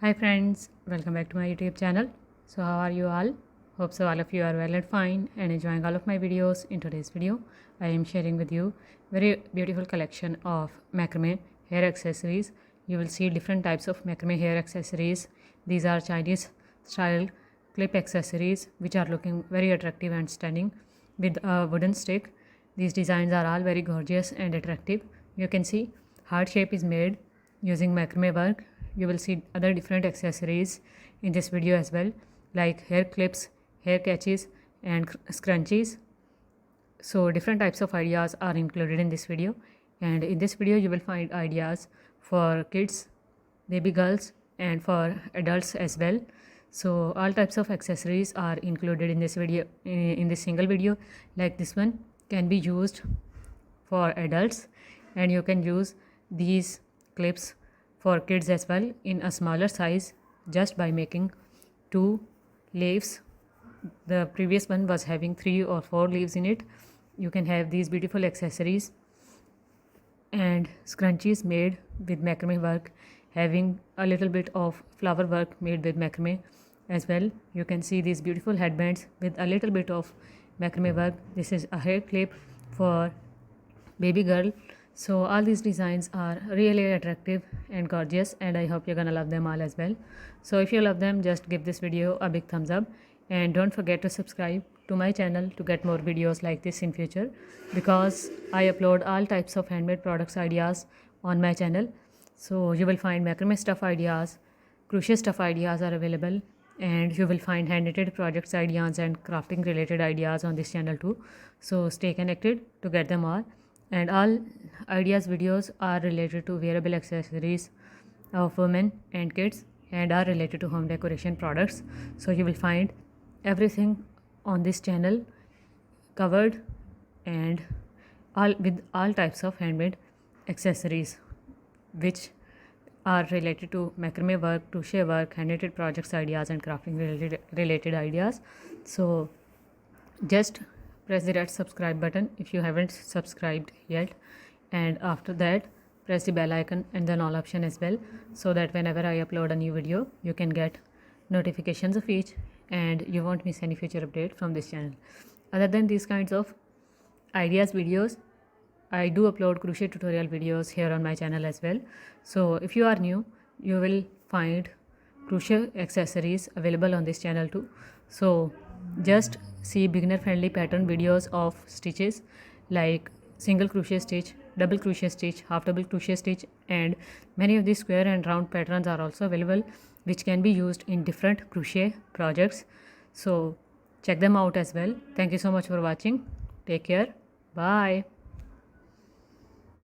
Hi friends, welcome back to my YouTube channel. So how are you all? Hope so all of you are well and fine and enjoying all of my videos. In today's video, I am sharing with you very beautiful collection of macrame hair accessories. You will see different types of macrame hair accessories. These are Chinese style clip accessories which are looking very attractive and stunning with a wooden stick. These designs are all very gorgeous and attractive. You can see heart shape is made using macrame work. You will see other different accessories in this video as well, like hair clips, hair catches and scrunchies. So different types of ideas are included in this video, and in this video you will find ideas for kids, baby girls and for adults as well. So all types of accessories are included in this video, in this single video. Like this one can be used for adults, and you can use these clips for kids as well in a smaller size just by making 2 leaves. The previous one was having 3 or 4 leaves in it. You can have these beautiful accessories and scrunchies made with macrame work, having a little bit of flower work made with macrame as well. You can see these beautiful headbands with a little bit of macrame work. This is a hair clip for baby girl. So all these designs are really attractive and gorgeous, and I hope you're gonna love them all as well. So if you love them, just give this video a big thumbs up and don't forget to subscribe to my channel to get more videos like this in future, because I upload all types of handmade products ideas on my channel. So you will find macrame stuff ideas, crochet stuff ideas are available, and you will find hand knitted projects ideas and crafting related ideas on this channel too. So stay connected to get them all. And all ideas videos are related to wearable accessories of women and kids and are related to home decoration products. So you will find everything on this channel covered, and all types of handmade accessories which are related to macrame work, crochet work, hand knitted projects ideas and crafting related ideas. So just press the red subscribe button if you haven't subscribed yet, and after that press the bell icon and then all option as well, so that whenever I upload a new video you can get notifications of each and you won't miss any future update from this channel. Other than these kinds of ideas videos, I do upload crochet tutorial videos here on my channel as well. So if you are new, you will find crochet accessories available on this channel too. So just see beginner friendly pattern videos of stitches like single crochet stitch, double crochet stitch, half double crochet stitch, and many of these square and round patterns are also available which can be used in different crochet projects. So check them out as well. Thank you so much for watching. Take care. Bye.